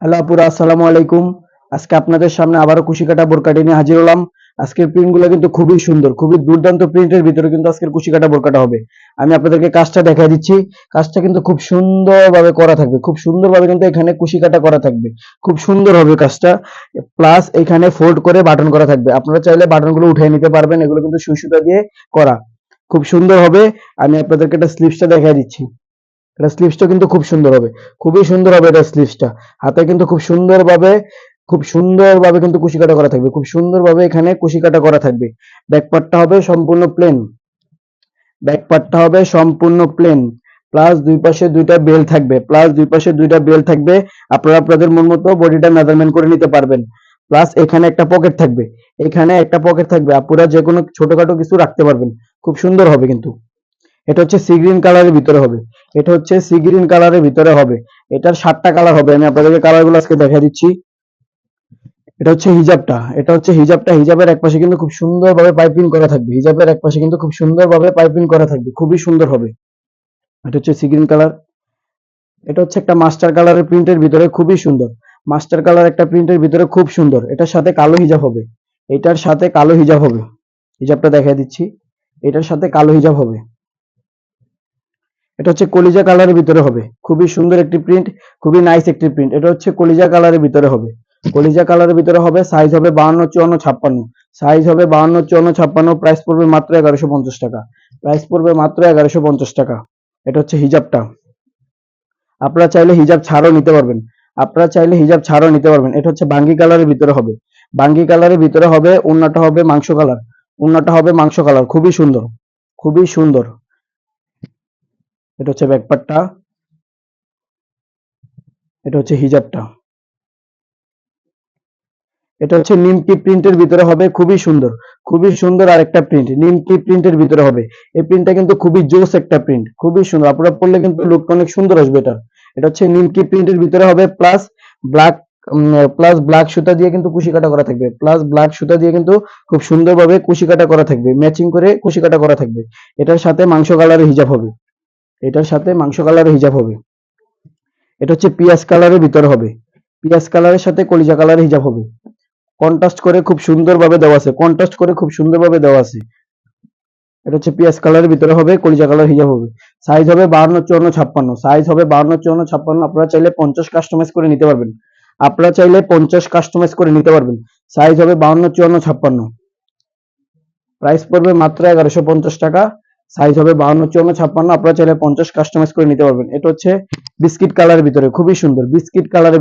Hello আপুরা, আসসালামু আলাইকুম। আজকে আপনাদের সামনে আবারও কুশি কাটা বোরকাটি নিয়ে হাজির হলাম। আজকের প্রিন্টগুলো কিন্তু খুবই সুন্দর, খুবই দুর্দান্ত প্রিন্টের ভিতরে কিন্তু আজকের কুশি কাটা বোরকাটা হবে। আমি আপনাদেরকে কাজটা দেখাই দিচ্ছি। কাজটা কিন্তু খুব সুন্দরভাবে করা থাকবে, খুব সুন্দরভাবে কিন্তু এখানে কুশি কাটা করা থাকবে, খুব সুন্দর হবে কাজটা। প্লাস এখানে ফোল্ড করে বাটন করা থাকবে, আপনারা চাইলে বাটনগুলো উঠিয়ে নিতে পারবেন। এগুলো কিন্তু সুই সুতা দিয়ে করা, খুব সুন্দর হবে। আমি আপনাদেরকে একটা স্লিপসটা দেখাই দিচ্ছি। এটা স্লিপসটা কিন্তু খুব সুন্দর হবে, খুবই সুন্দর হবে এটা স্লিপসটা। হাতে কিন্তু খুব সুন্দরভাবে কিন্তু কুশি কাটা করা থাকবে, খুব সুন্দরভাবে এখানে কুশি কাটা করা থাকবে। ব্যাকপার্টটা হবে সম্পূর্ণ প্লেন, ব্যাকপার্টটা হবে সম্পূর্ণ প্লেন। প্লাস দুই পাশে দুইটা বেল থাকবে, প্লাস দুই পাশে দুইটা বেল থাকবে। আপনারা আপনাদের মন মতো বডিটা মেজারমেন্ট করে নিতে পারবেন। প্লাস এখানে একটা পকেট থাকবে, এখানে একটা পকেট থাকবে, আপনারা যে কোনো ছোটখাটো কিছু রাখতে পারবেন। খুব সুন্দর হবে কিন্তু। এটা হচ্ছে সি গ্রিন কালারের ভিতরে হবে, এটা হচ্ছে সি গ্রিন কালারের ভিতরে হবে। এটার 7টা কালার হবে, আমি আপনাদেরকে কালারগুলো আজকে দেখা দিচ্ছি। এটা হচ্ছে হিজাবটা, হিজাবের একপাশে কিন্তু খুব সুন্দরভাবে পাইপিং করা থাকবে, হিজাবের একপাশে কিন্তু খুব সুন্দরভাবে পাইপিং করা থাকবে, খুবই সুন্দর হবে। এটা হচ্ছে সি গ্রিন কালার। এটা হচ্ছে একটা মাস্টার কালারের প্রিন্টের ভিতরে, খুবই সুন্দর। মাস্টার কালার একটা প্রিন্টের ভিতরে খুব সুন্দর। এটার সাথে কালো হিজাব হবে, এটার সাথে কালো হিজাব হবে। হিজাবটা দেখা দিচ্ছি, এটার সাথে কালো হিজাব হবে। এটা হচ্ছে কলিজা কালারের ভিতরে হবে, খুবই সুন্দর একটি প্রিন্ট, খুবই নাইস একটি প্রিন্ট। এটা হচ্ছে কলিজা কালারের ভিতরে হবে, কলিজা কালারের ভিতরে হবে। সাইজ হবে 52, 54, 56, সাইজ হবে 52, 54, 56। প্রাইস পড়বে মাত্র 1150 টাকা, প্রাইস পড়বে মাত্র 1150 টাকা। এটা হচ্ছে হিজাবটা। আপনারা চাইলে হিজাব ছাড়ও নিতে পারবেন, আপনারা চাইলে হিজাব ছাড়ও নিতে পারবেন। এটা হচ্ছে বাঙ্গি কালারের ভিতরে হবে, বাঙ্গি কালারের ভিতরে হবে। ওড়নাটা হবে মাংস কালার, ওড়নাটা হবে মাংস কালার, খুবই সুন্দর, খুবই সুন্দর। এটা হচ্ছে ব্যাকপার্টটা, এটা হচ্ছে হিজাবটা। এটা হচ্ছে নিমকি প্রিন্টের ভিতরে হবে, খুবই সুন্দর, খুবই সুন্দর। আর একটা প্রিন্ট নিমকি প্রিন্টের ভিতরে হবে। এই প্রিন্টটা কিন্তু খুবই জোস একটা প্রিন্ট, খুবই সুন্দর। আপনারা পরলে কিন্তু লুকটা অনেক সুন্দর আসবে এটা। এটা হচ্ছে নিমকি প্রিন্টের ভিতরে হবে। প্লাস ব্ল্যাক, প্লাস ব্ল্যাক সুতা দিয়ে কিন্তু কুশি কাটা করা থাকবে, প্লাস ব্ল্যাক সুতা দিয়ে কিন্তু খুব সুন্দরভাবে কুশি কাটা করা থাকবে, ম্যাচিং করে কুশি কাটা করা থাকবে। এটার সাথে মাংস কালারের হিজাব হবে, এটার সাথে মাংস কালারের হিজাব হবে। এটা হচ্ছে পিয়াজ কালারের ভিতরে হবে, পিয়াজ কালারের সাথে কলিজা কালারের হিজাব হবে। কন্ট্রাস্ট করে খুব সুন্দরভাবে দেওয়া আছে, কন্ট্রাস্ট করে খুব সুন্দরভাবে দেওয়া আছে। এটা হচ্ছে পিয়াজ কালারের ভিতরে হবে, কলিজা কালার হিজাব হবে। সাইজ হবে 52, 54, 56, সাইজ হবে 52, 54, 56। আপনারা চাইলে 50 কাস্টমাইজ করে নিতে পারবেন, আপনারা চাইলে 50 কাস্টমাইজ করে নিতে পারবেন। সাইজ হবে 52, 54, 56। প্রাইস পড়বে মাত্র 1150 টাকা। সাইজ হবে 52, 54, 56। আপনারা চাইলে 50 কাস্টমাইজ করে নিতে পারবেন। এটা হচ্ছে বিস্কিট কালারের ভিতরে, খুবই সুন্দর বিস্কিট কালারের